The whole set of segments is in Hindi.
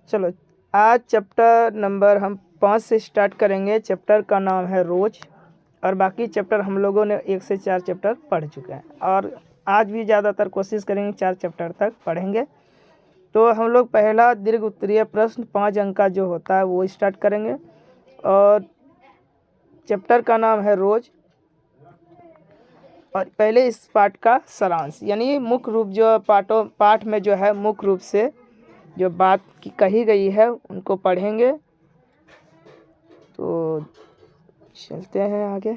चलो, आज चैप्टर नंबर हम 5 से स्टार्ट करेंगे। चैप्टर का नाम है रोज, और बाकी चैप्टर हम लोगों ने 1 से 4 चैप्टर पढ़ चुके हैं, और आज भी ज़्यादातर कोशिश करेंगे 4 चैप्टर तक पढ़ेंगे। तो हम लोग पहला दीर्घ उत्तरीय प्रश्न 5 अंक का जो होता है वो स्टार्ट करेंगे, और चैप्टर का नाम है रोज। और पहले इस पाठ का सारांश यानी मुख्य रूप जो पाठ में जो है मुख्य रूप से जो बात की कही गई है उनको पढ़ेंगे। तो चलते हैं आगे।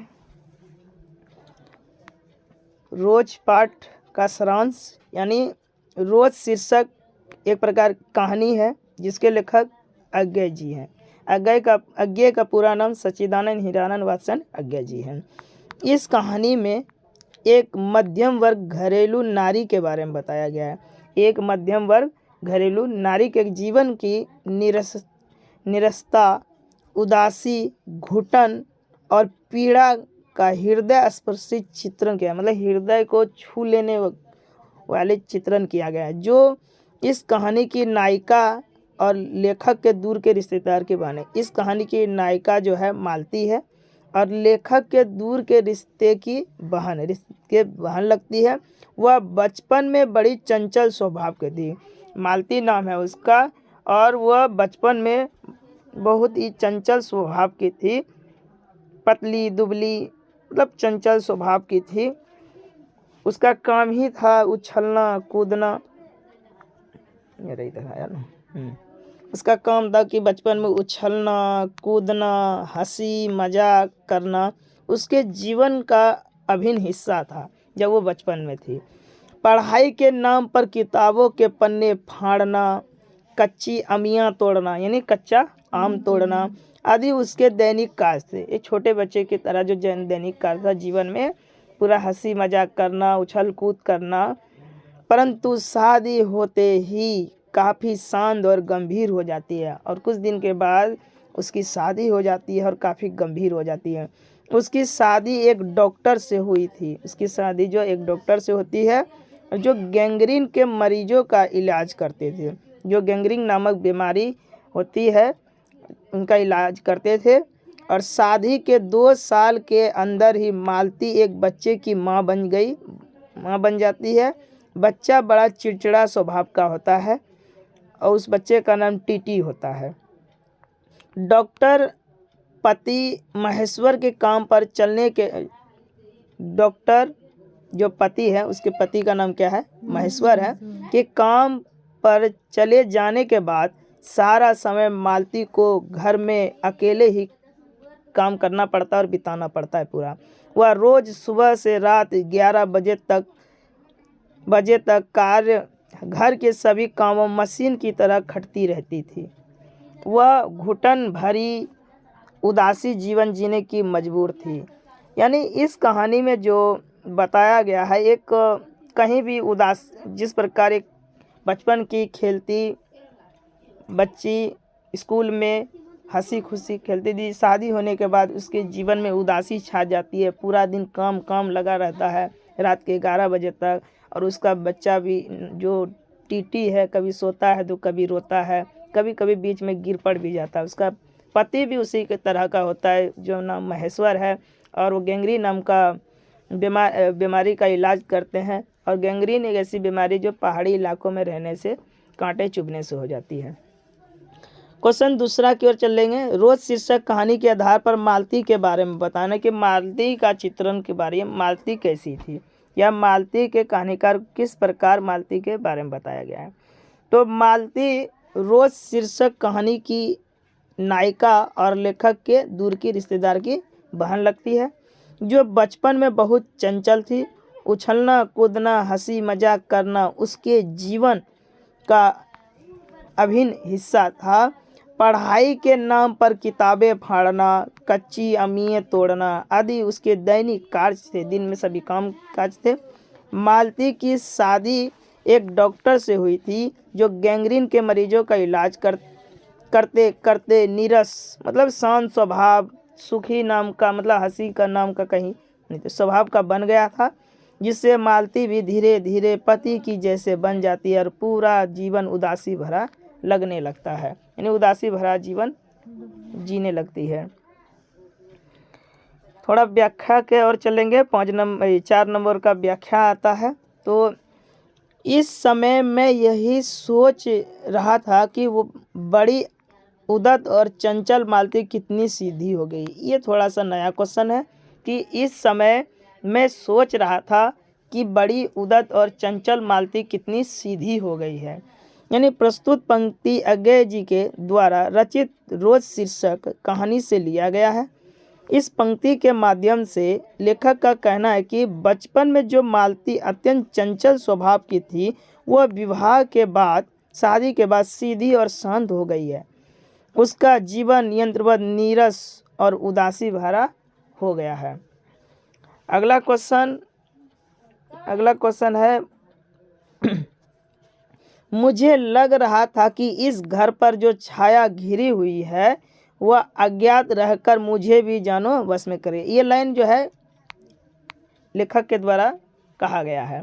रोज पाठ का सारांश यानी रोज शीर्षक एक प्रकार कहानी है जिसके लेखक अज्ञेय जी हैं। अज्ञेय का पूरा नाम सच्चिदानंद हीरानंद वात्सन अज्ञेय जी हैं। इस कहानी में एक मध्यम वर्ग घरेलू नारी के बारे में बताया गया है। एक मध्यम वर्ग घरेलू नारी के जीवन की निरसता, उदासी, घुटन और पीड़ा का हृदय स्पर्शी चित्रण किया, मतलब हृदय को छू लेने वाले चित्रण किया गया है, जो इस कहानी की नायिका और लेखक के दूर के रिश्तेदार के बने। इस कहानी की नायिका जो है मालती है, और लेखक के दूर के रिश्ते की बहन लगती है। वह बचपन में बड़ी चंचल स्वभाव की थी। मालती नाम है उसका, और वह बचपन में बहुत ही चंचल स्वभाव की थी। पतली दुबली, मतलब चंचल स्वभाव की थी। उसका काम ही था उछलना कूदना। इधर आया ना। उसका काम था कि बचपन में उछलना कूदना, हंसी मजाक करना उसके जीवन का अभिन्न हिस्सा था जब वो बचपन में थी। पढ़ाई के नाम पर किताबों के पन्ने फाड़ना, कच्ची अमियाँ तोड़ना यानी कच्चा आम तोड़ना आदि उसके दैनिक कार्य थे। एक छोटे बच्चे की तरह जो दैनिक कार्य था जीवन में, पूरा हंसी मजाक करना, उछल कूद करना। परंतु शादी होते ही काफ़ी शांत और गंभीर हो जाती है, और कुछ दिन के बाद उसकी शादी हो जाती है और काफ़ी गंभीर हो जाती है। उसकी शादी एक डॉक्टर से हुई थी। उसकी शादी जो एक डॉक्टर से होती है जो गैंग्रीन के मरीजों का इलाज करते थे। जो गैंग्रीन नामक बीमारी होती है उनका इलाज करते थे। और शादी के 2 साल के अंदर ही मालती एक बच्चे की माँ बन जाती है। बच्चा बड़ा चिड़चिड़ा स्वभाव का होता है, और उस बच्चे का नाम टीटी होता है। डॉक्टर पति महेश्वर के काम पर चलने के डॉक्टर जो पति है उसके पति का नाम क्या है, महेश्वर है, के काम पर चले जाने के बाद सारा समय मालती को घर में अकेले ही काम करना पड़ता है और बिताना पड़ता है पूरा। वह रोज सुबह से रात 11 बजे तक घर के सभी कामों मशीन की तरह खटती रहती थी। वह घुटन भरी उदासी जीवन जीने की मजबूर थी। यानी इस कहानी में जो बताया गया है, एक कहीं भी उदास, जिस प्रकार एक बचपन की खेलती बच्ची स्कूल में हंसी खुशी खेलती थी, शादी होने के बाद उसके जीवन में उदासी छा जाती है। पूरा दिन काम लगा रहता है रात के 11 बजे तक, और उसका बच्चा भी जो टीटी है कभी सोता है तो कभी रोता है, कभी कभी बीच में गिर पड़ भी जाता है। उसका पति भी उसी के तरह का होता है जो नाम महेश्वर है, और वो गैंग्रीन नाम का बीमारी का इलाज करते हैं। और गैंग्रीन एक ऐसी बीमारी जो पहाड़ी इलाकों में रहने से, कांटे चुभने से हो जाती है। क्वेश्चन दूसरा की ओर चलेंगे। रोज शीर्षक कहानी के आधार पर मालती के बारे में बताना कि मालती का चित्रण के बारे में, मालती कैसी थी या मालती के कहानीकार किस प्रकार मालती के बारे में बताया गया है। तो मालती रोज शीर्षक कहानी की नायिका और लेखक के दूर की रिश्तेदार की बहन लगती है, जो बचपन में बहुत चंचल थी। उछलना कूदना हंसी मजाक करना उसके जीवन का अभिन्न हिस्सा था। पढ़ाई के नाम पर किताबें फाड़ना, कच्ची अमीयें तोड़ना आदि उसके दैनिक कार्य थे, दिन में सभी काम काज थे। मालती की शादी एक डॉक्टर से हुई थी जो गैंग्रीन के मरीजों का इलाज करते करते नीरस, मतलब शांत स्वभाव, सुखी नाम का, मतलब हंसी का नाम का कहीं नहीं तो स्वभाव का बन गया था, जिससे मालती भी धीरे धीरे पति की जैसे बन जाती है और पूरा जीवन उदासी भरा लगने लगता है, यानी उदासी भरा जीवन जीने लगती है। थोड़ा व्याख्या के और चलेंगे। 4 नंबर का व्याख्या आता है। तो इस समय मैं यही सोच रहा था कि वो बड़ी उदत और चंचल मालती कितनी सीधी हो गई। ये थोड़ा सा नया क्वेश्चन है कि इस समय मैं सोच रहा था कि बड़ी उदत और चंचल मालती कितनी सीधी हो गई है। यानी प्रस्तुत पंक्ति अज्ञेय जी के द्वारा रचित रोज शीर्षक कहानी से लिया गया है। इस पंक्ति के माध्यम से लेखक का कहना है कि बचपन में जो मालती अत्यंत चंचल स्वभाव की थी, वह विवाह के बाद, शादी के बाद सीधी और शांत हो गई है। उसका जीवन नियंत्रणबद्ध, नीरस और उदासी भरा हो गया है। अगला क्वेश्चन है मुझे लग रहा था कि इस घर पर जो छाया घिरी हुई है वह अज्ञात रहकर मुझे भी जानो वश में करे। ये लाइन जो है लेखक के द्वारा कहा गया है।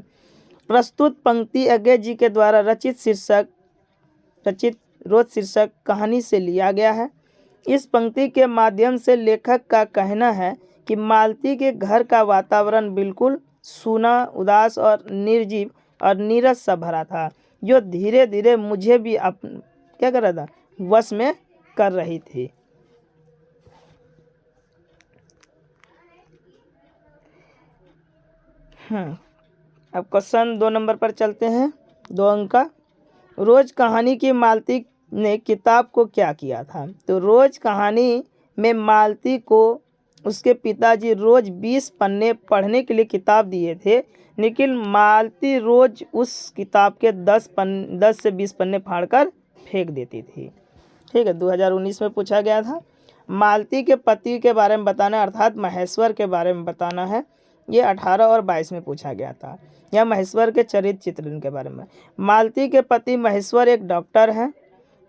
प्रस्तुत पंक्ति अज्ञेय जी के द्वारा रचित रोज शीर्षक कहानी से लिया गया है। इस पंक्ति के माध्यम से लेखक का कहना है कि मालती के घर का वातावरण बिल्कुल सूना, उदास और निर्जीव और नीरस सा भरा था, जो धीरे धीरे मुझे भी क्या कर रहा था, वश में कर रही थी। अब क्वेश्चन 2 नंबर पर चलते हैं, 2 अंक का। रोज कहानी की मालती ने किताब को क्या किया था? तो रोज कहानी में मालती को उसके पिताजी रोज 20 पन्ने पढ़ने के लिए किताब दिए थे, लेकिन मालती रोज उस किताब के 10 से 20 पन्ने फाड़कर फेंक देती थी। ठीक है, 2019 में पूछा गया था। मालती के पति के बारे में बताना, अर्थात महेश्वर के बारे में बताना है। ये 18 और 22 में पूछा गया था। यह महेश्वर के चरित्र चित्रण के बारे में। मालती के पति महेश्वर एक डॉक्टर हैं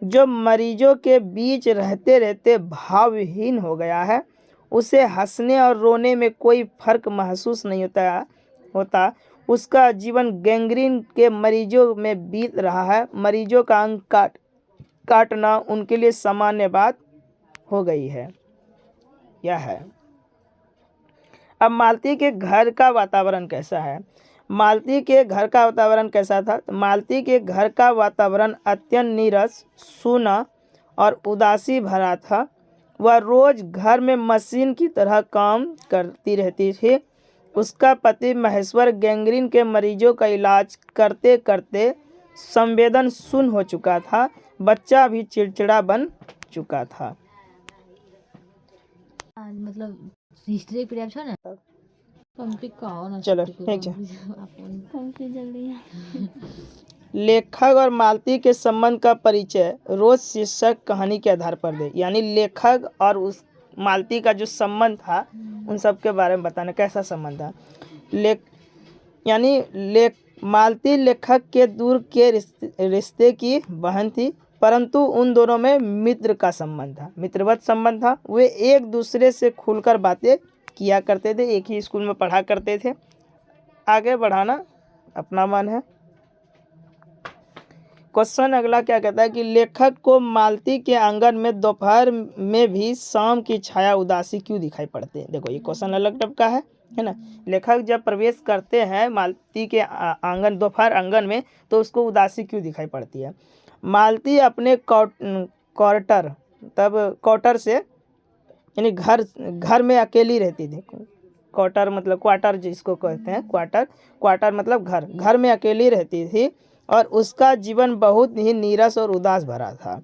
जो मरीजों के बीच रहते रहते भावहीन हो गया है। उसे हंसने और रोने में कोई फर्क महसूस नहीं होता। उसका जीवन गैंग्रीन के मरीजों में बीत रहा है। मरीजों का अंग काटना उनके लिए सामान्य बात हो गई है। यह है। अब मालती के घर का वातावरण कैसा है? मालती के घर का वातावरण कैसा था? तो मालती के घर का वातावरण अत्यंत नीरस, सूना और उदासी भरा था। वह रोज घर में मशीन की तरह काम करती रहती थी। उसका पति महेश्वर गैंग्रीन के मरीजों का इलाज करते करते संवेदन शून्य हो चुका था। बच्चा भी चिड़चिड़ा बन चुका था। मतलब हिस्ट्री पीरियड छ न पंक्ति कहो न। चलो ठीक है। लेखक और मालती के संबंध का परिचय रोज शीर्षक कहानी के आधार पर दे। यानी लेखक और उस मालती का जो संबंध था उन सब के बारे में बताना, कैसा संबंध था। मालती लेखक के दूर के रिश्ते की बहन थी, परंतु उन दोनों में मित्र का संबंध था, मित्रवत संबंध था। वे एक दूसरे से खुलकर बातें किया करते थे, एक ही स्कूल में पढ़ा करते थे। आगे बढ़ाना अपना मन है। क्वेश्चन अगला क्या कहता है कि लेखक को मालती के आंगन में दोपहर में भी शाम की छाया उदासी क्यों दिखाई पड़ती है? देखो ये क्वेश्चन अलग टाइप का है ना। लेखक जब प्रवेश करते हैं मालती के आंगन, दोपहर आंगन में, तो उसको उदासी क्यों दिखाई पड़ती है? मालती अपने क्वार्टर से, यानी घर में अकेली रहती थी। क्वार्टर मतलब क्वार्टर जिसको कहते हैं, क्वार्टर मतलब घर में अकेली रहती थी और उसका जीवन बहुत ही नीरस और उदास भरा था।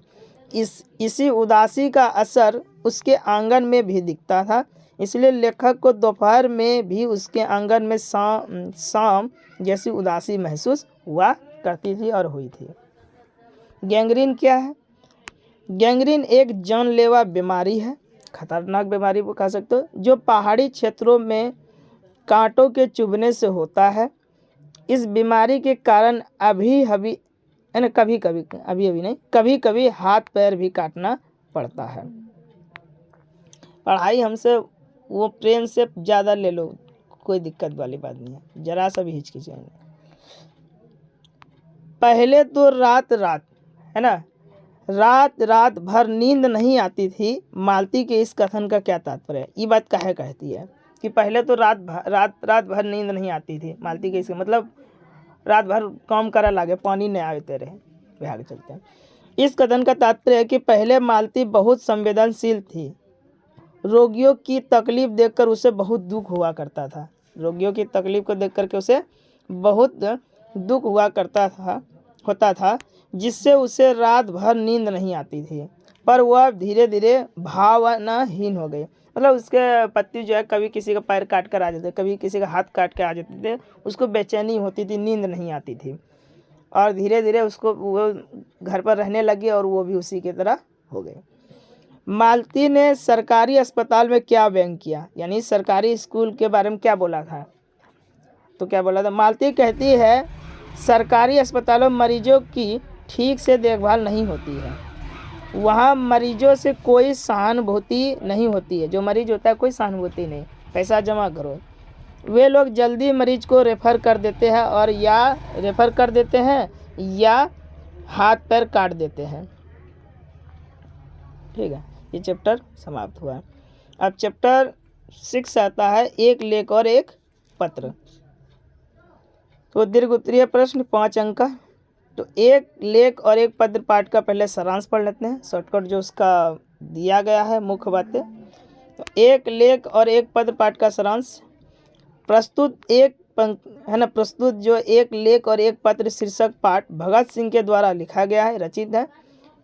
इसी उदासी का असर उसके आंगन में भी दिखता था। इसलिए लेखक को दोपहर में भी उसके आंगन में शाम जैसी उदासी महसूस हुआ करती थी और हुई थी। गैंग्रीन क्या है? गैंग्रीन एक जानलेवा बीमारी है, खतरनाक बीमारी को कह सकते हो, जो पहाड़ी क्षेत्रों में कांटों के चुभने से होता है। इस बीमारी के कारण कभी कभी हाथ पैर भी काटना पड़ता है। पढ़ाई हमसे वो प्रेम से ज़्यादा ले लो, कोई दिक्कत वाली बात नहीं है, जरा सा भी हिचकिचाएंगे। पहले तो रात है ना, रात रात भर नींद नहीं आती थी, मालती के इस कथन का क्या तात्पर्य है? ये बात काहे कहती है कि पहले तो रात भर नींद नहीं आती थी मालती के, इसका मतलब रात भर काम करा लागे, पानी नहीं आते रहे, बिहार चलते हैं। इस कथन का तात्पर्य है कि पहले मालती बहुत संवेदनशील थी, रोगियों की तकलीफ देखकर उसे बहुत दुख हुआ करता था, रोगियों की तकलीफ को देख करके उसे बहुत दुख हुआ होता था, जिससे उसे रात भर नींद नहीं आती थी। पर वह धीरे धीरे भावनाहीन हो गई, मतलब उसके पति जो है कभी किसी का पैर काट कर आ जाते, कभी किसी का हाथ काट कर आ जाते थे, उसको बेचैनी होती थी, नींद नहीं आती थी, और धीरे धीरे उसको वो घर पर रहने लगी और वो भी उसी की तरह हो गई। मालती ने सरकारी अस्पताल में क्या व्यंग किया, यानी सरकारी स्कूल के बारे में क्या बोला था? तो क्या बोला था? मालती कहती है सरकारी अस्पतालों में मरीजों की ठीक से देखभाल नहीं होती है, वहाँ मरीजों से कोई सहानुभूति नहीं होती है, जो मरीज होता है कोई सहानुभूति नहीं, पैसा जमा करो। वे लोग जल्दी मरीज को रेफ़र कर देते हैं और या हाथ पैर काट देते हैं। ठीक है, ये चैप्टर समाप्त हुआ। अब चैप्टर 6 आता है, एक लेख और एक पत्र। तो दीर्घ उत्तरीय प्रश्न 5 अंक का। तो एक लेख और एक पत्र पाठ का पहले सारांश पढ़ लेते हैं, शॉर्टकट जो उसका दिया गया है, मुख्य बातें। तो एक लेख और एक पत्र पाठ का सारांश। प्रस्तुत जो एक लेख और एक पत्र शीर्षक पाठ भगत सिंह के द्वारा लिखा गया है, रचित है।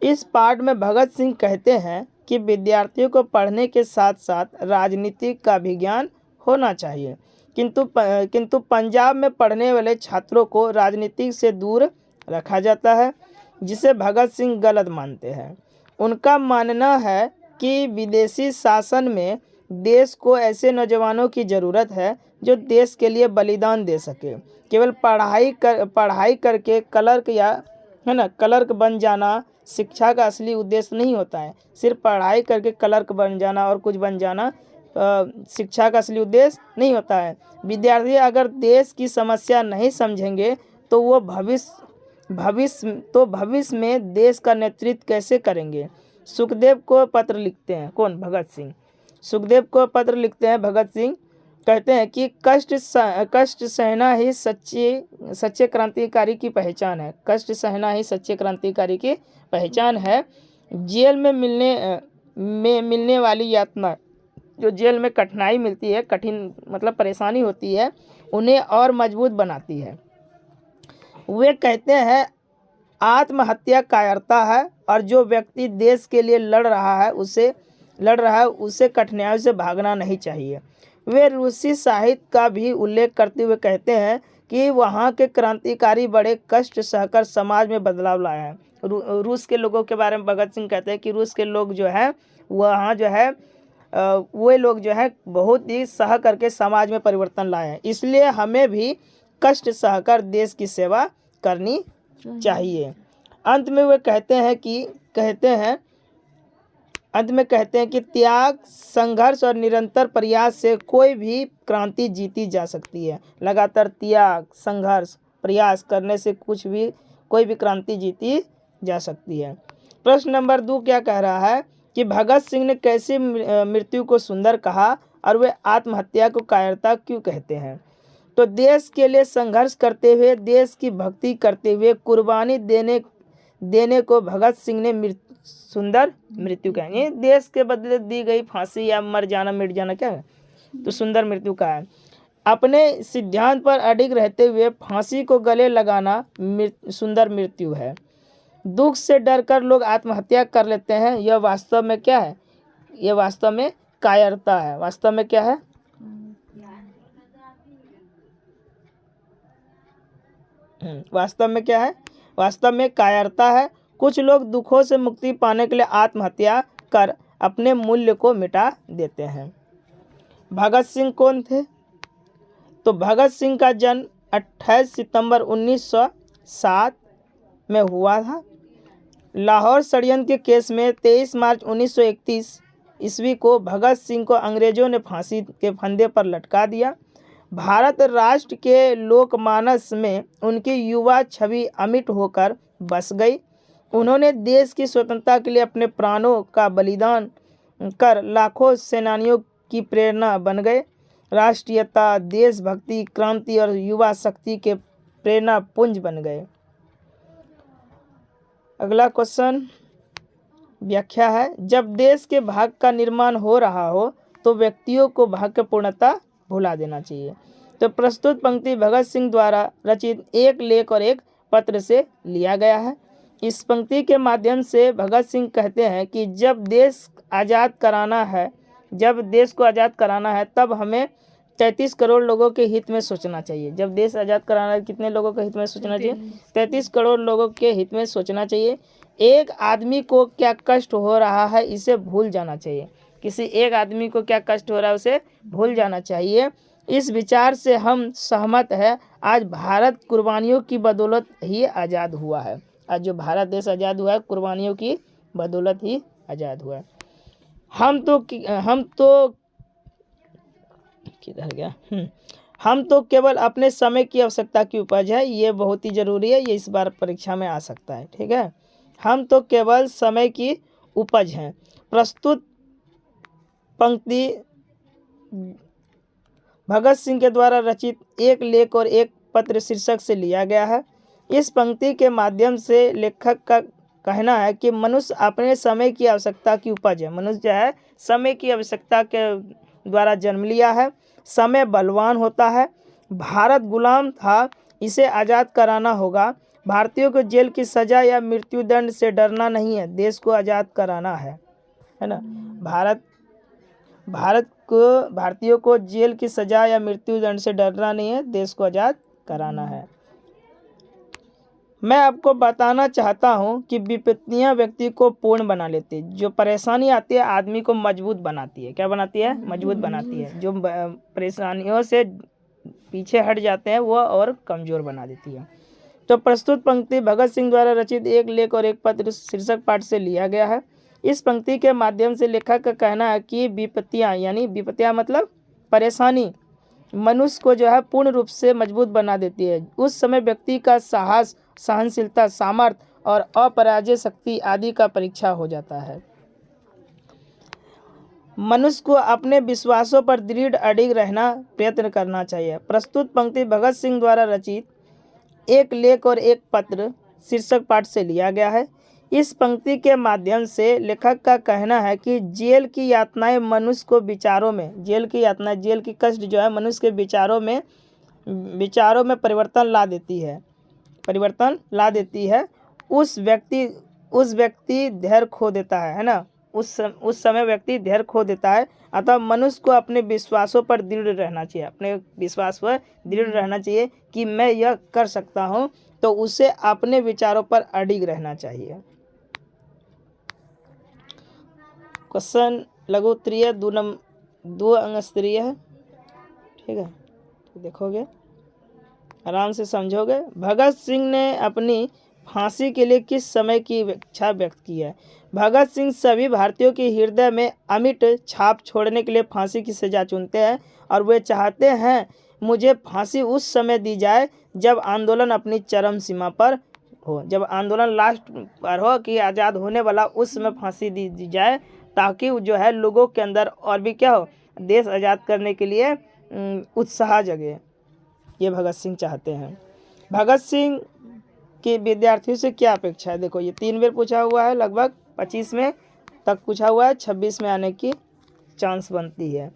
इस पाठ में भगत सिंह कहते हैं कि विद्यार्थियों को पढ़ने के साथ साथ राजनीति का भी ज्ञान होना चाहिए, किंतु पंजाब में पढ़ने वाले छात्रों को राजनीति से दूर रखा जाता है, जिसे भगत सिंह गलत मानते हैं। उनका मानना है कि विदेशी शासन में देश को ऐसे नौजवानों की ज़रूरत है जो देश के लिए बलिदान दे सके। केवल पढ़ाई करके क्लर्क बन जाना शिक्षा का असली उद्देश्य नहीं होता है। सिर्फ पढ़ाई करके क्लर्क बन जाना और कुछ बन जाना शिक्षा का असली उद्देश्य नहीं होता है। विद्यार्थी अगर देश की समस्या नहीं समझेंगे तो वो भविष्य में देश का नेतृत्व कैसे करेंगे। सुखदेव को पत्र लिखते हैं, कौन? भगत सिंह। सुखदेव को पत्र लिखते हैं भगत सिंह, कहते हैं कि कष्ट सहना ही सच्चे क्रांतिकारी की पहचान है। कष्ट सहना ही सच्चे क्रांतिकारी की पहचान है। जेल में मिलने वाली यातना, जो जेल में कठिनाई मिलती है, कठिन मतलब परेशानी होती है, उन्हें और मजबूत बनाती है। वे कहते हैं आत्महत्या कायरता है और जो व्यक्ति देश के लिए लड़ रहा है उसे कठिनाइयों से भागना नहीं चाहिए। वे रूसी साहित्य का भी उल्लेख करते हुए कहते हैं कि वहाँ के क्रांतिकारी बड़े कष्ट सहकर समाज में बदलाव लाए हैं। रूस के लोगों के बारे में भगत सिंह कहते हैं कि रूस के लोग जो है वहाँ जो है वे लोग जो है बहुत ही सह करके समाज में परिवर्तन लाए हैं, इसलिए हमें भी कष्ट सहकर देश की सेवा करनी चाहिए। अंत में वे कहते हैं कि त्याग, संघर्ष और निरंतर प्रयास से कोई भी क्रांति जीती जा सकती है। लगातार त्याग, संघर्ष, प्रयास करने से कोई भी क्रांति जीती जा सकती है। प्रश्न नंबर 2 क्या कह रहा है कि भगत सिंह ने कैसे मृत्यु को सुंदर कहा और वे आत्महत्या को कायरता क्यों कहते हैं? तो देश के लिए संघर्ष करते हुए, देश की भक्ति करते हुए कुर्बानी देने को भगत सिंह ने सुंदर मृत्यु कहेंगे। देश के बदले दी गई फांसी या मर जाना, मिट जाना क्या है? तो सुंदर मृत्यु का है। अपने सिद्धांत पर अडिग रहते हुए फांसी को गले लगाना सुंदर मृत्यु है। दुख से डरकर लोग आत्महत्या कर लेते हैं, यह वास्तव में क्या है? यह वास्तव में कायरता है। वास्तव में क्या है? वास्तव में क्या है? वास्तव में कायरता है। कुछ लोग दुखों से मुक्ति पाने के लिए आत्महत्या कर अपने मूल्य को मिटा देते हैं। भगत सिंह कौन थे? तो भगत सिंह का जन्म 28 सितंबर 1907 में हुआ था। लाहौर षड्यंत्र के केस में 23 मार्च 1931 ईस्वी को भगत सिंह को अंग्रेजों ने फांसी के फंदे पर लटका दिया। भारत राष्ट्र के लोकमानस में उनकी युवा छवि अमिट होकर बस गई। उन्होंने देश की स्वतंत्रता के लिए अपने प्राणों का बलिदान कर लाखों सेनानियों की प्रेरणा बन गए। राष्ट्रीयता, देशभक्ति, क्रांति और युवा शक्ति के प्रेरणा पुंज बन गए। अगला क्वेश्चन व्याख्या है। जब देश के भाग का निर्माण हो रहा हो तो व्यक्तियों को भाग की पूर्णता भुला देना चाहिए। तो प्रस्तुत पंक्ति भगत सिंह द्वारा रचित एक लेख और एक पत्र से लिया गया है। इस पंक्ति के माध्यम से भगत सिंह कहते हैं कि जब देश को आज़ाद कराना है तब हमें 33 करोड़ लोगों के हित में सोचना चाहिए। जब देश आज़ाद कराना है कितने लोगों के हित में सोचना चाहिए? 33 करोड़ लोगों के हित में सोचना चाहिए। एक आदमी को क्या कष्ट हो रहा है इसे भूल जाना चाहिए। किसी एक आदमी को क्या कष्ट हो रहा है उसे भूल जाना चाहिए। इस विचार से हम सहमत हैं। आज भारत कुर्बानियों की बदौलत ही आज़ाद हुआ है। आज जो भारत देश आज़ाद हुआ है कुर्बानियों की बदौलत ही आज़ाद हुआ है। हम तो केवल अपने समय की आवश्यकता की उपज है। ये बहुत ही ज़रूरी है, ये इस बार परीक्षा में आ सकता है। ठीक है, हम तो केवल समय की उपज हैं। प्रस्तुत पंक्ति भगत सिंह के द्वारा रचित एक लेख और एक पत्र शीर्षक से लिया गया है। इस पंक्ति के माध्यम से लेखक का कहना है कि मनुष्य अपने समय की आवश्यकता की उपज है। मनुष्य जो है समय की आवश्यकता के द्वारा जन्म लिया है। समय बलवान होता है। भारत गुलाम था, इसे आज़ाद कराना होगा। भारतीयों को जेल की सज़ा या मृत्युदंड से डरना नहीं है, देश को आज़ाद कराना है ना। भारतीयों को जेल की सज़ा या मृत्युदंड से डरना नहीं है, देश को आज़ाद कराना है। मैं आपको बताना चाहता हूँ कि विपत्तियाँ व्यक्ति को पूर्ण बना लेती है। जो परेशानी आती है आदमी को मजबूत बनाती है। क्या बनाती है? मजबूत बनाती है। जो परेशानियों से पीछे हट जाते हैं वो और कमज़ोर बना देती है। तो प्रस्तुत पंक्ति भगत सिंह द्वारा रचित एक लेख और एक पत्र शीर्षक पाठ से लिया गया है। इस पंक्ति के माध्यम से लेखक का कहना है कि विपत्तियाँ यानी विपत्तियाँ मतलब परेशानी मनुष्य को जो है पूर्ण रूप से मजबूत बना देती है। उस समय व्यक्ति का साहस, सहनशीलता, सामर्थ्य और अपराजय शक्ति आदि का परीक्षा हो जाता है। मनुष्य को अपने विश्वासों पर दृढ़ अडिग रहना प्रयत्न करना चाहिए। प्रस्तुत पंक्ति भगत सिंह द्वारा रचित एक लेख और एक पत्र शीर्षक पाठ से लिया गया है। इस पंक्ति के माध्यम से लेखक का कहना है कि जेल की यातनाएं मनुष्य को विचारों में जेल की कष्ट जो है मनुष्य के विचारों में परिवर्तन ला देती है। उस व्यक्ति धैर्य खो देता है ना। उस समय व्यक्ति धैर्य खो देता है। अतः मनुष्य को अपने विश्वासों पर दृढ़ रहना चाहिए। अपने विश्वास पर दृढ़ रहना चाहिए कि मैं यह कर सकता हूँ, तो उसे अपने विचारों पर अडिग रहना चाहिए। क्वेश्चन लघु उत्तरीय 2 अंक स्तरीय है। ठीक है, तो देखोगे आराम से समझोगे। भगत सिंह ने अपनी फांसी के लिए किस समय की इच्छा व्यक्त की है? भगत सिंह सभी भारतीयों के हृदय में अमिट छाप छोड़ने के लिए फांसी की सज़ा चुनते हैं और वे चाहते हैं मुझे फांसी उस समय दी जाए जब आंदोलन अपनी चरम सीमा पर हो। जब आंदोलन लास्ट पर हो कि आज़ाद होने वाला, उस समय फांसी दी जाए ताकि जो है लोगों के अंदर और भी क्या हो, देश आज़ाद करने के लिए उत्साह जगे। ये भगत सिंह चाहते हैं। भगत सिंह की विद्यार्थियों से क्या अपेक्षा है? देखो ये 3 बार पूछा हुआ है, लगभग 25 में तक पूछा हुआ है, 26 में आने की चांस बनती है।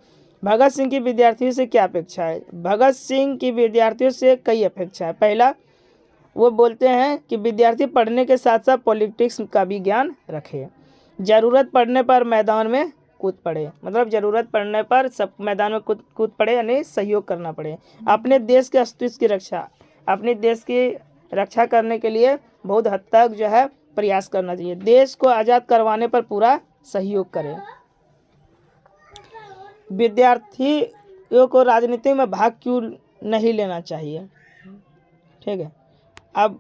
भगत सिंह की विद्यार्थियों से क्या अपेक्षा है? भगत सिंह की विद्यार्थियों से कई अपेक्षा है। पहला, वो बोलते हैं कि विद्यार्थी पढ़ने के साथ साथ पॉलिटिक्स का भी ज्ञान रखे। ज़रूरत पड़ने पर मैदान में कूद पड़े, मतलब ज़रूरत पड़ने पर सब मैदान में कूद पड़े यानी सहयोग करना पड़े। अपने देश के अस्तित्व की रक्षा, अपने देश की रक्षा करने के लिए बहुत हद तक जो है प्रयास करना चाहिए। देश को आज़ाद करवाने पर पूरा सहयोग करें। विद्यार्थियों को राजनीति में भाग क्यों नहीं लेना चाहिए? ठीक है, अब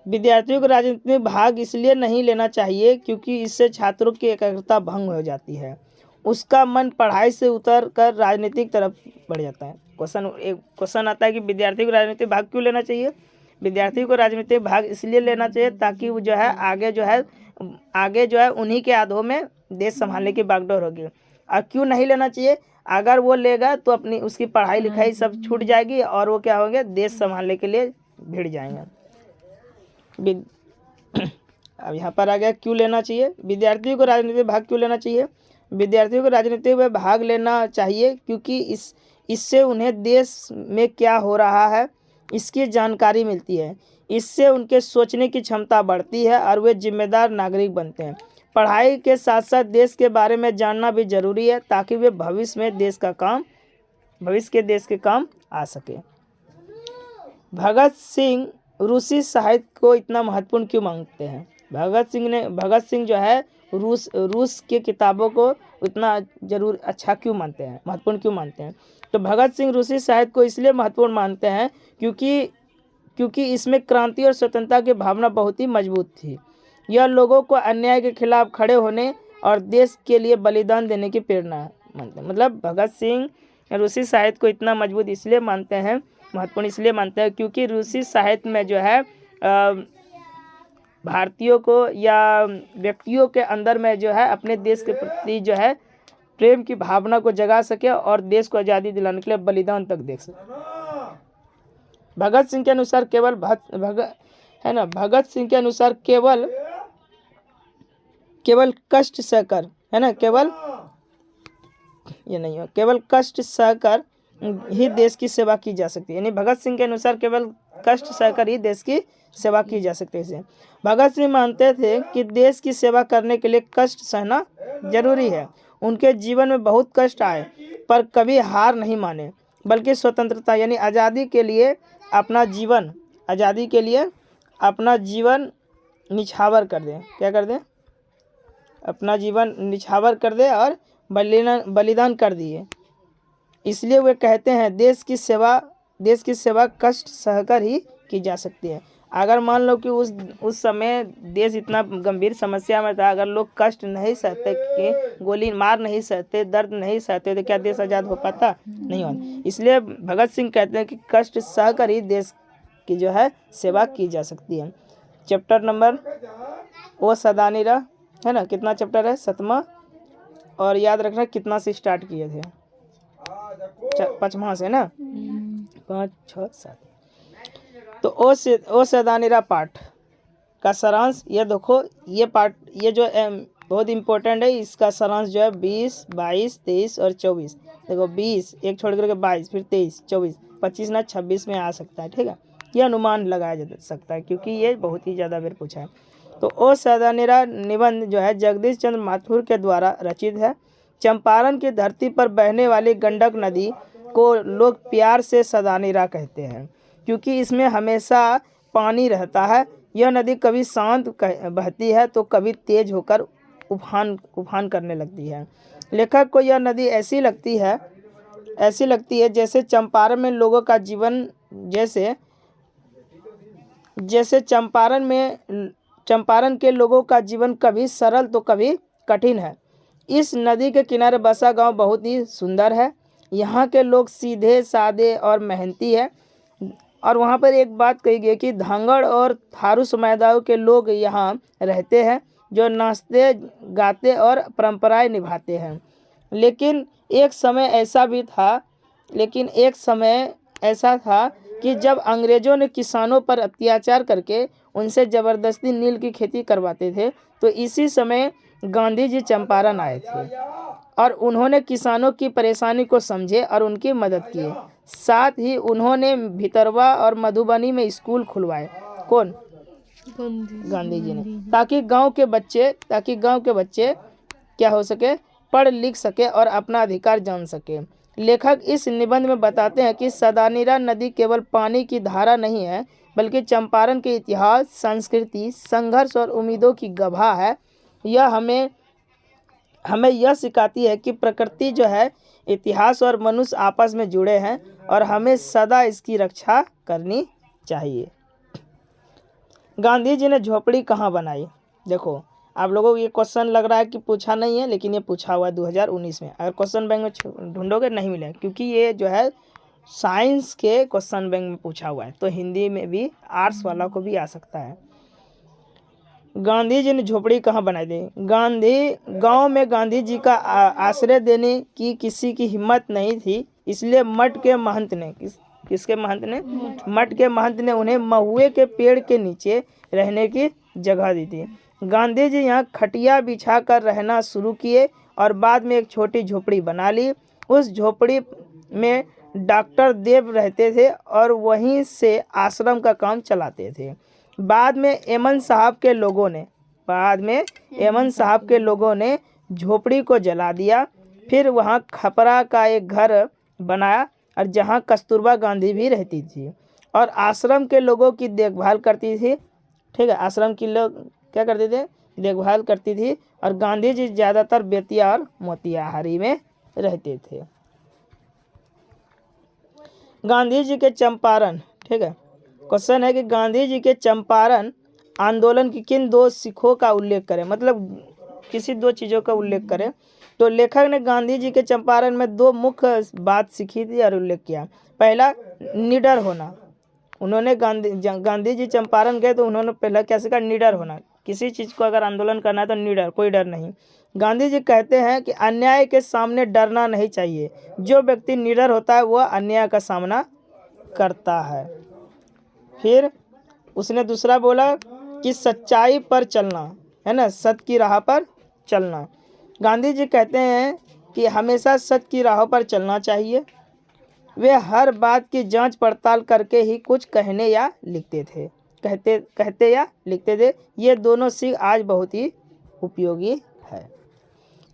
विद्यार्थियों को राजनीति में भाग इसलिए नहीं लेना चाहिए क्योंकि इससे छात्रों की एकाग्रता भंग हो जाती है। उसका मन पढ़ाई से उतर कर राजनीतिक तरफ बढ़ जाता है। क्वेश्चन आता है कि विद्यार्थी को राजनीति में भाग क्यों लेना चाहिए? विद्यार्थी को राजनीतिक भाग इसलिए लेना चाहिए ताकि वो जो है आगे जो है उन्हीं के हाथों में देश संभालने की बागडोर होगी। और क्यों नहीं लेना चाहिए? अगर वो लेगा तो अपनी उसकी पढ़ाई लिखाई सब छूट जाएगी और वो क्या होंगे, देश संभालने के लिए भिड़ जाएंगे। अब यहाँ पर आ गया क्यों लेना चाहिए, विद्यार्थियों को राजनीतिक भाग क्यों लेना चाहिए। विद्यार्थियों को राजनीतिक में भाग लेना चाहिए क्योंकि इससे उन्हें देश में क्या हो रहा है इसकी जानकारी मिलती है। इससे उनके सोचने की क्षमता बढ़ती है और वे जिम्मेदार नागरिक बनते हैं। पढ़ाई के साथ साथ देश के बारे में जानना भी जरूरी है ताकि वे भविष्य के देश के काम आ सके। भगत सिंह रूसी साहित्य को इतना महत्वपूर्ण क्यों मानते हैं? भगत सिंह जो है रूस के किताबों को इतना महत्वपूर्ण क्यों मानते हैं? तो भगत सिंह रूसी साहित्य को इसलिए महत्वपूर्ण मानते हैं क्योंकि इसमें क्रांति और स्वतंत्रता की भावना बहुत ही मजबूत थी। यह लोगों को अन्याय के खिलाफ खड़े होने और देश के लिए बलिदान देने की प्रेरणा मानते हैं। मतलब भगत सिंह रूसी साहित्य को इतना महत्वपूर्ण इसलिए मानते हैं क्योंकि रूसी साहित्य में जो है भारतीयों को या व्यक्तियों के अंदर में जो है अपने देश के प्रति जो है प्रेम की भावना को जगा सके और देश को आज़ादी दिलाने के लिए बलिदान तक दे सके। भगत सिंह के अनुसार केवल कष्ट सहकर केवल कष्ट सहकर ही देश की सेवा की जा सकती है। यानी भगत सिंह के अनुसार केवल कष्ट सहकर ही देश की सेवा की जा सकती है। भगत सिंह मानते थे कि देश की सेवा करने के लिए कष्ट सहना जरूरी है। उनके जीवन में बहुत कष्ट आए पर कभी हार नहीं माने, बल्कि स्वतंत्रता यानी आज़ादी के लिए अपना जीवन निछावर कर दें। क्या कर दें? अपना जीवन निछावर कर दे और बलिदान कर दिए। इसलिए वे कहते हैं देश की सेवा कष्ट सहकर ही की जा सकती है। अगर मान लो कि उस समय देश इतना गंभीर समस्या में था, अगर लोग कष्ट नहीं सहते, कि गोली मार नहीं सहते, दर्द नहीं सहते, तो क्या देश आज़ाद हो पाता? नहीं होता। इसलिए भगत सिंह कहते हैं कि कष्ट सहकर ही देश की जो है सेवा की जा सकती है। चैप्टर नंबर ओ सदानीरा है ना, कितना चैप्टर है? 7वां। और याद रखना कितना से स्टार्ट किए थे? 5वां से ना, 5, 6, 7। तो ओ सैदानिरा पाठ का सारांश ये देखो, ये पाठ ये जो बहुत इम्पोर्टेंट है। इसका सारांश जो है 20, 22, 23 और 24। देखो 20 एक छोड़ करके 22, फिर 23, 24, 25 ना 26 में आ सकता है। ठीक है, ये अनुमान लगाया जा सकता है क्योंकि ये बहुत ही ज़्यादा बार पूछा है। तो ओ सैदानिरा निबंध जो है जगदीश चंद्र माथुर के द्वारा रचित है। चंपारण की धरती पर बहने वाली गंडक नदी को लोग प्यार से सदानीरा कहते हैं क्योंकि इसमें हमेशा पानी रहता है। यह नदी कभी शांत बहती है तो कभी तेज होकर उफान करने लगती है। लेखक को यह नदी ऐसी लगती है जैसे चंपारण में लोगों का जीवन जैसे चंपारण के लोगों का जीवन कभी सरल तो कभी कठिन है। इस नदी के किनारे बसा गांव बहुत ही सुंदर है। यहाँ के लोग सीधे सादे और मेहनती है। और वहाँ पर एक बात कही गई कि धांगड़ और थारू समुदायों के लोग यहाँ रहते हैं जो नाचते गाते और परंपराएं निभाते हैं। लेकिन एक समय ऐसा था कि जब अंग्रेज़ों ने किसानों पर अत्याचार करके उनसे ज़बरदस्ती नील की खेती करवाते थे, तो इसी समय गांधी जी चंपारण आए थे और उन्होंने किसानों की परेशानी को समझे और उनकी मदद की। साथ ही उन्होंने भितरवा और मधुबनी में स्कूल खुलवाए। कौन? गांधी जी ने, ताकि गांव के बच्चे क्या हो सके, पढ़ लिख सके और अपना अधिकार जान सके। लेखक इस निबंध में बताते हैं कि सदानीरा नदी केवल पानी की धारा नहीं है, बल्कि चंपारण के इतिहास, संस्कृति, संघर्ष और उम्मीदों की गवाह है। यह हमें यह सिखाती है कि प्रकृति जो है, इतिहास और मनुष्य आपस में जुड़े हैं और हमें सदा इसकी रक्षा करनी चाहिए। गांधी जी ने झोपड़ी कहाँ बनाई? देखो, आप लोगों को ये क्वेश्चन लग रहा है कि पूछा नहीं है, लेकिन ये पूछा हुआ है 2019 में। अगर क्वेश्चन बैंक में ढूंढोगे नहीं मिलेगा क्योंकि ये जो है साइंस के क्वेश्चन बैंक में पूछा हुआ है, तो हिंदी में भी आर्ट्स वाला को भी आ सकता है। गांधी जी ने झोपड़ी कहाँ बनाई थी? गांव में गांधी जी का आश्रय देने की किसी की हिम्मत नहीं थी, इसलिए मठ के महंत ने किसके महंत ने? मठ के महंत ने उन्हें महुए के पेड़ के नीचे रहने की जगह दी थी। गांधी जी यहाँ खटिया बिछा कर रहना शुरू किए और बाद में एक छोटी झोपड़ी बना ली। उस झोपड़ी में डॉक्टर देव रहते थे और वहीं से आश्रम का काम चलाते थे। बाद में एमन साहब के लोगों ने झोपड़ी को जला दिया। फिर वहाँ खपरा का एक घर बनाया और जहाँ कस्तूरबा गांधी भी रहती थी और आश्रम के लोगों की देखभाल करती थी। ठीक है, आश्रम के लोग क्या करते थे? देखभाल करती थी। और गांधी जी ज़्यादातर बेतिया और मोतिहारी में रहते थे। गांधी जी के चंपारण, ठीक है, क्वेश्चन है कि गांधी जी के चंपारण आंदोलन की किन दो सिखों का उल्लेख करें, मतलब किसी दो चीज़ों का उल्लेख करें। तो लेखक ने गांधी जी के चंपारण में दो मुख्य बात सीखी थी और उल्लेख किया। पहला, निडर होना। उन्होंने गांधी जी चंपारण गए तो उन्होंने पहला क्या सीखा? निडर होना। किसी चीज़ को अगर आंदोलन करना है तो निडर, कोई डर नहीं। गांधी जी कहते हैं कि अन्याय के सामने डरना नहीं चाहिए, जो व्यक्ति निडर होता है वह अन्याय का सामना करता है। फिर उसने दूसरा बोला कि सच्चाई पर चलना, है ना, सत्य की राह पर चलना। गांधी जी कहते हैं कि हमेशा सत्य की राह पर चलना चाहिए। वे हर बात की जांच पड़ताल करके ही कुछ कहते या लिखते थे। ये दोनों सीख आज बहुत ही उपयोगी है।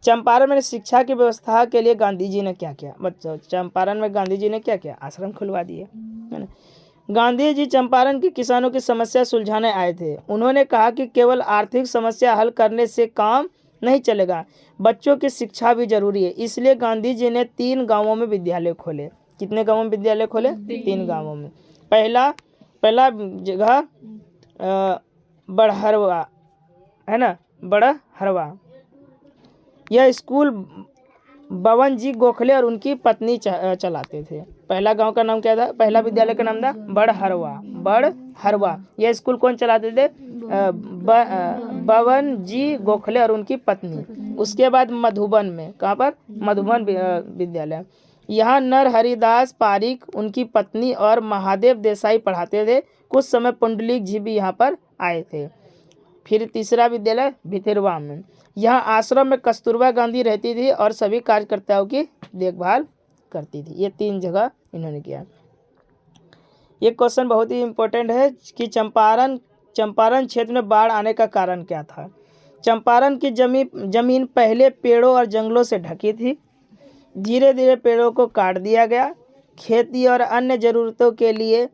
चंपारण में शिक्षा की व्यवस्था के लिए गांधी जी ने क्या किया? बच्चों, चंपारण में गांधी जी ने क्या किया? आश्रम खुलवा दिए, है ना। गांधी जी चंपारण के किसानों की समस्या सुलझाने आए थे। उन्होंने कहा कि केवल आर्थिक समस्या हल करने से काम नहीं चलेगा, बच्चों की शिक्षा भी जरूरी है। इसलिए गांधी जी ने 3 गांवों में विद्यालय खोले। कितने गांवों में विद्यालय खोले? 3 गांवों में। पहला जगह बड़हरवा, है ना, बड़हरवा। यह स्कूल बवन जी गोखले और उनकी पत्नी चलाते थे। पहला गांव का नाम क्या था? पहला विद्यालय का नाम था बड़हरवा। यह स्कूल कौन चलाते थे? बवन जी गोखले और उनकी पत्नी। उसके बाद मधुबन में, कहाँ पर? मधुबन विद्यालय। यहाँ नर हरिदास पारिक, उनकी पत्नी और महादेव देसाई पढ़ाते थे। कुछ समय पुंडलिक जी भी यहाँ पर आए थे। फिर तीसरा विद्यालय भितरवा में। यहाँ आश्रम में कस्तूरबा गांधी रहती थी और सभी कार्यकर्ताओं की देखभाल करती थी। ये 3 जगह इन्होंने किया। ये क्वेश्चन बहुत ही इम्पोर्टेंट है कि चंपारण क्षेत्र में बाढ़ आने का कारण क्या था? चंपारण की जमीन पहले पेड़ों और जंगलों से ढकी थी। धीरे धीरे पेड़ों को काट दिया गया, खेती और अन्य ज़रूरतों के लिए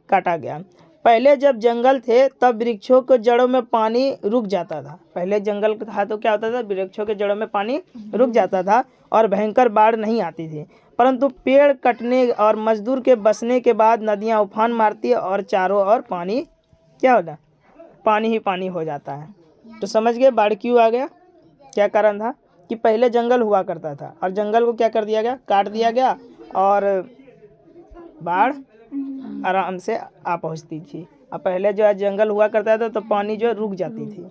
काटा गया। पहले जब जंगल थे तब वृक्षों के जड़ों में पानी रुक जाता था। पहले जंगल था तो क्या होता था? वृक्षों के जड़ों में पानी रुक जाता था और भयंकर बाढ़ नहीं आती थी। परंतु पेड़ कटने और मजदूर के बसने के बाद नदियां उफान मारती है और चारों ओर पानी क्या होता? पानी ही पानी हो जाता है। तो समझ गए बाढ़ क्यों आ गया? क्या कारण था? कि पहले जंगल हुआ करता था और जंगल को क्या कर दिया गया? काट दिया गया और बाढ़ आराम से आ पहुँचती थी। अब पहले जो है जंगल हुआ करता था तो पानी जो रुक जाती थी।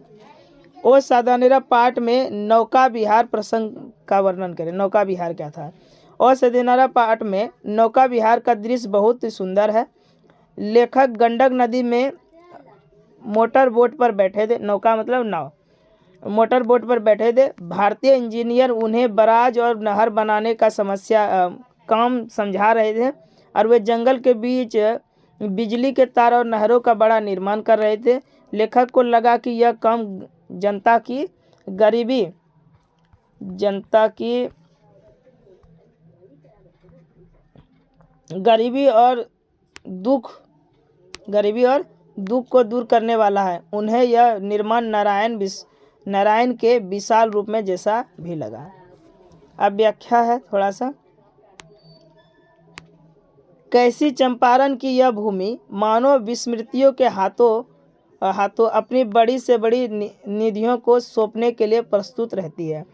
ओ साधानेरा पाठ में नौका विहार प्रसंग का वर्णन करें। नौका विहार क्या था? और साधानेरा पाठ में नौका विहार का दृश्य बहुत ही सुंदर है। लेखक गंडक नदी में मोटर बोट पर बैठे थे। नौका मतलब नाव। मोटर बोट पर बैठे थे। भारतीय इंजीनियर उन्हें बराज और नहर बनाने का काम समझा रहे थे और वे जंगल के बीच बिजली के तार और नहरों का बड़ा निर्माण कर रहे थे। लेखक को लगा कि यह काम जनता की गरीबी और दुख को दूर करने वाला है। उन्हें यह निर्माण नारायण के विशाल रूप में जैसा भी लगा। अब व्याख्या है थोड़ा सा। कैसी चंपारण की यह भूमि मानव विस्मृतियों के हाथों अपनी बड़ी से बड़ी निधियों को सौंपने के लिए प्रस्तुत रहती है।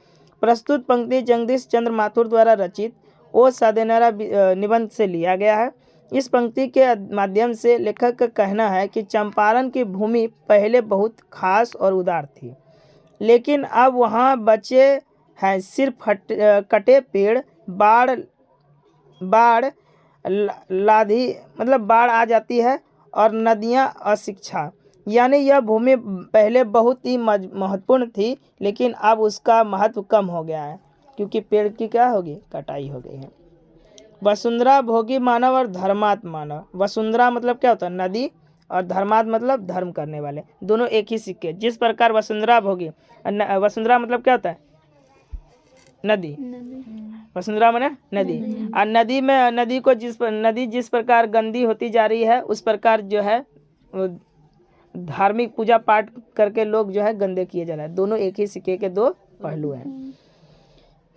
प्रस्तुत पंक्ति जगदीश चंद्र माथुर द्वारा रचित ओ सादेनारा निबंध से लिया गया है। इस पंक्ति के माध्यम से लेखक का कहना है कि चंपारण की भूमि पहले बहुत खास और उदार थी, लेकिन अब वहाँ बचे हैं सिर्फ कटे पेड़, बाढ़ लाधी मतलब बाढ़ आ जाती है, और नदियाँ, अशिक्षा। यानी यह भूमि पहले बहुत ही महत्वपूर्ण थी, लेकिन अब उसका महत्व कम हो गया है, क्योंकि पेड़ की क्या होगी, कटाई हो गई है। वसुंधरा भोगी मानव और धर्मात्म मानव। वसुंधरा मतलब क्या होता है, नदी, और धर्मात्म मतलब धर्म करने वाले, दोनों एक ही सिक्के। जिस प्रकार वसुंधरा भोगी, वसुंधरा मतलब क्या होता है, नदी, वसुंधरा माने नदी। और नदी जिस प्रकार गंदी होती जा रही है, उस प्रकार जो है धार्मिक पूजा पाठ करके लोग जो है गंदे किए जा रहे हैं। दोनों एक ही सिक्के के दो पहलू हैं।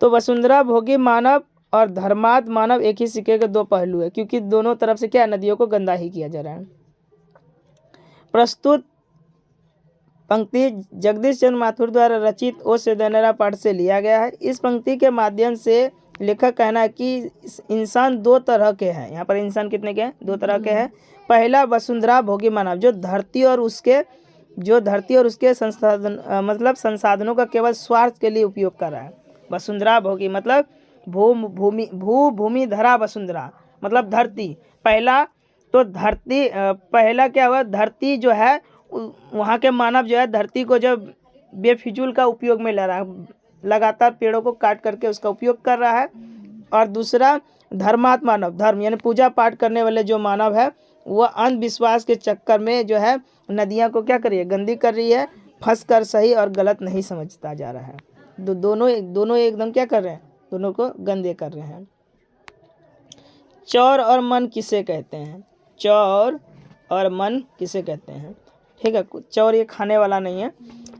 तो वसुंधरा भोगी मानव और धर्मात्म मानव एक ही सिक्के के दो पहलू है, क्योंकि दोनों तरफ से क्या, नदियों को गंदा ही किया जा रहा है। प्रस्तुत पंक्ति जगदीश चंद्र माथुर द्वारा रचित ओ सादेनारा पाठ से लिया गया है। इस पंक्ति के माध्यम से लेखक कहना है कि इंसान दो तरह के हैं। यहाँ पर इंसान कितने के हैं, दो तरह के हैं। पहला वसुंधरा भोगी मानव, जो धरती और उसके संसाधनों का केवल स्वार्थ के लिए उपयोग कर रहा है। वसुंधरा भोगी मतलब भूमि धरा वसुंधरा मतलब धरती। पहला क्या हुआ, धरती जो है वहाँ के मानव जो है धरती को जब बेफिजूल का उपयोग में ला रहा है, लगातार पेड़ों को काट करके उसका उपयोग कर रहा है। और दूसरा धर्मात्म मानव, धर्म यानी पूजा पाठ करने वाले जो मानव है, वह अंधविश्वास के चक्कर में जो है नदियाँ को क्या कर रही है, गंदी कर रही है, फंस कर सही और गलत नहीं समझता जा रहा है। दोनों एकदम क्या कर रहे हैं, दोनों को गंदे कर रहे हैं। चौर और मन किसे कहते हैं, चौर और मन किसे कहते हैं, ठीक है। चौर ये खाने वाला नहीं है।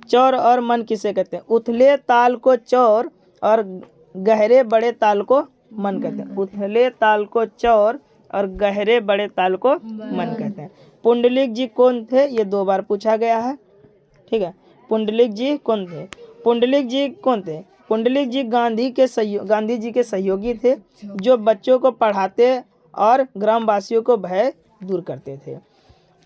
चौर और मन किसे कहते हैं, उथले ताल को चौर और गहरे बड़े ताल को मन कहते हैं। उथले ताल को चौर और गहरे बड़े ताल को मन कहते हैं। पुंडलिक जी कौन थे, ये 2 बार पूछा गया है, ठीक है। पुंडलिक जी कौन थे, पुंडलिक जी गांधी जी के सहयोगी थे, जो बच्चों को पढ़ाते और ग्रामवासियों को भय दूर करते थे।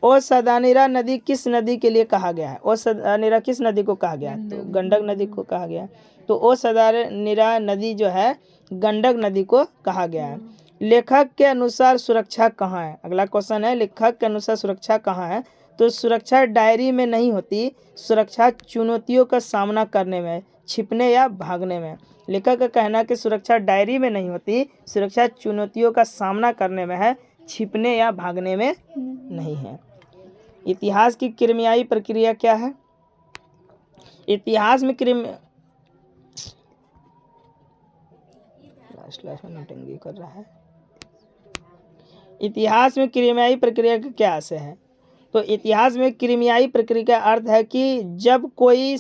ओ सादेनारा नदी किस नदी के लिए कहा गया है, ओ सादेनारा किस नदी को कहा गया है, तो गंडक नदी को कहा गया है। तो ओ सादेनारा नदी जो है गंडक नदी को कहा गया है। लेखक के अनुसार सुरक्षा कहाँ है, अगला क्वेश्चन है, लेखक के अनुसार सुरक्षा कहाँ है। तो सुरक्षा डायरी में नहीं होती, सुरक्षा चुनौतियों का सामना करने में, छिपने या भागने में। लेखक का कहना है कि सुरक्षा डायरी में नहीं होती, सुरक्षा चुनौतियों का सामना करने में है, छिपने या भागने में नहीं है। इतिहास की कीमियाई प्रक्रिया क्या है, इतिहास में नौटंकी कर रहा है। इतिहास में कीमियाई प्रक्रिया का क्या आशय है, तो इतिहास में कीमियाई प्रक्रिया का अर्थ है कि जब कोई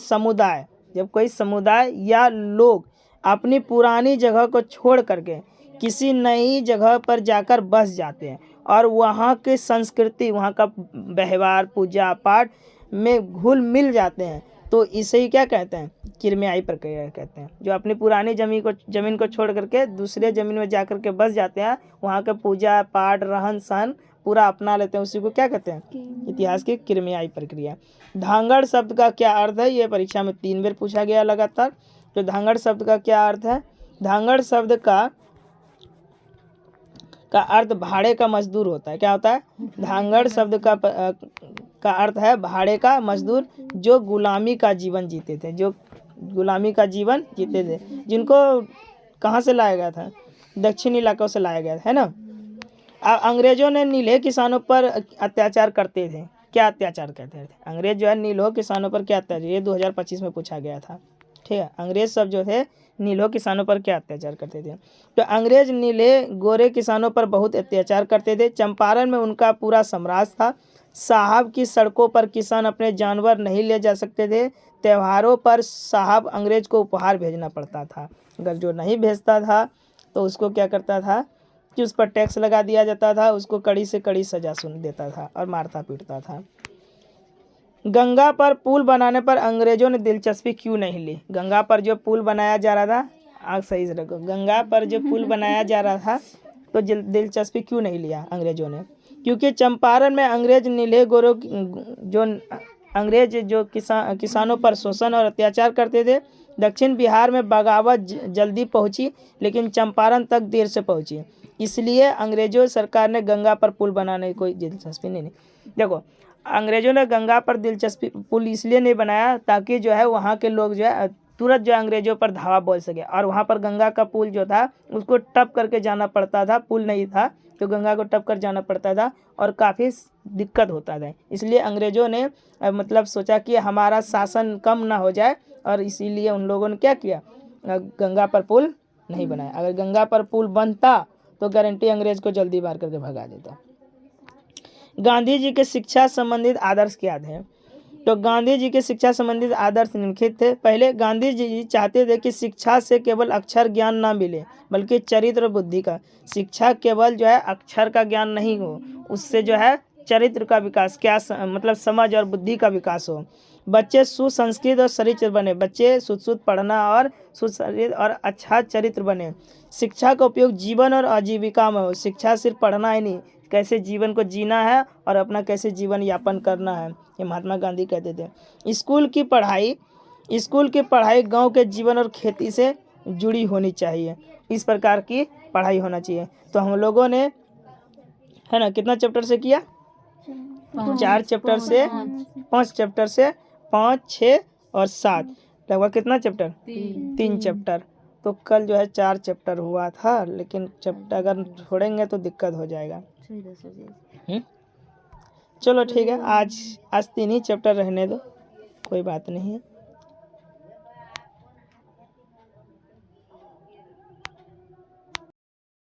समुदाय या लोग अपनी पुरानी जगह को छोड़ करके किसी नई जगह पर जाकर बस जाते हैं और वहाँ की संस्कृति, वहाँ का व्यवहार, पूजा पाठ में घुल मिल जाते हैं, तो इसे ही क्या कहते हैं, कीमियाई प्रक्रिया कहते हैं। जो अपनी पुरानी जमीन को छोड़ करके दूसरे ज़मीन में जा कर के बस जाते हैं, वहाँ का पूजा पाठ रहन सहन पूरा अपना लेते हैं, उसी को क्या कहते हैं, इतिहास की कीमियाई प्रक्रिया। धांगड़ शब्द का क्या अर्थ है, ये परीक्षा में 3 बार पूछा गया लगातार। तो धांगड़ शब्द का क्या अर्थ है, धांगड़ शब्द का अर्थ भाड़े का मजदूर होता है। क्या होता है, धांगड़ शब्द का अर्थ है भाड़े का मजदूर, जो गुलामी का जीवन जीते थे, जिनको कहाँ से लाया गया था, दक्षिणी इलाकों से लाया गया है ना। अब अंग्रेजों ने नीले किसानों पर अत्याचार करते थे, क्या अत्याचार करते थे अंग्रेज जो है नीलो किसानों पर, क्या अत्याचार, ये 2025 में पूछा गया था, ठीक है। अंग्रेज सब जो थे नीलो किसानों पर क्या अत्याचार करते थे, तो अंग्रेज नीले गोरे किसानों पर बहुत अत्याचार करते थे। चंपारण में उनका पूरा साम्राज्य था। साहब की सड़कों पर किसान अपने जानवर नहीं ले जा सकते थे। त्योहारों पर साहब अंग्रेज को उपहार भेजना पड़ता था, अगर जो नहीं भेजता था तो उसको क्या करता था कि उस पर टैक्स लगा दिया जाता था, उसको कड़ी से कड़ी सजा सुन देता था और मारता पीटता था। गंगा पर पुल बनाने पर अंग्रेजों ने दिलचस्पी क्यों नहीं ली, गंगा पर जो पुल बनाया जा रहा था आग सही से रखो। गंगा पर जो पुल बनाया जा रहा था तो दिलचस्पी क्यों नहीं लिया अंग्रेजों ने? क्योंकि चंपारण में अंग्रेज नीले गोरों जो अंग्रेज जो किसानों पर शोषण और अत्याचार करते थे। दक्षिण बिहार में बगावत जल्दी पहुंची, लेकिन चंपारण तक देर से पहुंची। इसलिए अंग्रेजों सरकार ने गंगा पर पुल बनाने की कोई दिलचस्पी नहीं। देखो, अंग्रेजों ने गंगा पर दिलचस्पी पुल इसलिए नहीं बनाया ताकि जो है वहाँ के लोग जो है तुरंत जो अंग्रेजों पर धावा बोल सके। और वहाँ पर गंगा का पुल जो था उसको टप करके जाना पड़ता था, पुल नहीं था तो गंगा को टप कर जाना पड़ता था और काफ़ी दिक्कत होता था। इसलिए अंग्रेजों ने मतलब सोचा कि हमारा शासन कम ना हो जाए, और इसीलिए उन लोगों ने क्या किया, गंगा पर पुल नहीं बनाया। अगर गंगा पर पुल बनता तो गारंटी अंग्रेज को जल्दी मार करके भगा देता। गांधी जी के शिक्षा संबंधित आदर्श क्या थे? तो गांधी जी के शिक्षा संबंधित आदर्श निम्नलिखित थे। पहले, गांधी जी चाहते थे कि शिक्षा से केवल अक्षर ज्ञान ना मिले बल्कि चरित्र और बुद्धि का। शिक्षा केवल जो है अक्षर का ज्ञान नहीं हो, उससे जो है चरित्र का विकास, क्या मतलब समझ और बुद्धि का विकास हो। बच्चे सुसंस्कृत और सच्चरित्र बने, बच्चे शुद्ध पढ़ना और सुसंस्कृत और अच्छा चरित्र बने। शिक्षा का उपयोग जीवन और आजीविका में हो। शिक्षा सिर्फ पढ़ना ही नहीं, कैसे जीवन को जीना है और अपना कैसे जीवन यापन करना है, ये महात्मा गांधी कहते थे। स्कूल की पढ़ाई गांव के जीवन और खेती से जुड़ी होनी चाहिए। इस प्रकार की पढ़ाई होना चाहिए। तो हम लोगों ने है ना कितना चैप्टर से किया? 4 चैप्टर से 5 चैप्टर से 5, 6 और 7, लगभग कितना चैप्टर? 3 चैप्टर। तो कल जो है 4 चैप्टर हुआ था, लेकिन चैप्टर अगर छोड़ेंगे तो दिक्कत हो जाएगा। चलो ठीक है, आज 3 ही चैप्टर रहने दो, कोई बात नहीं है।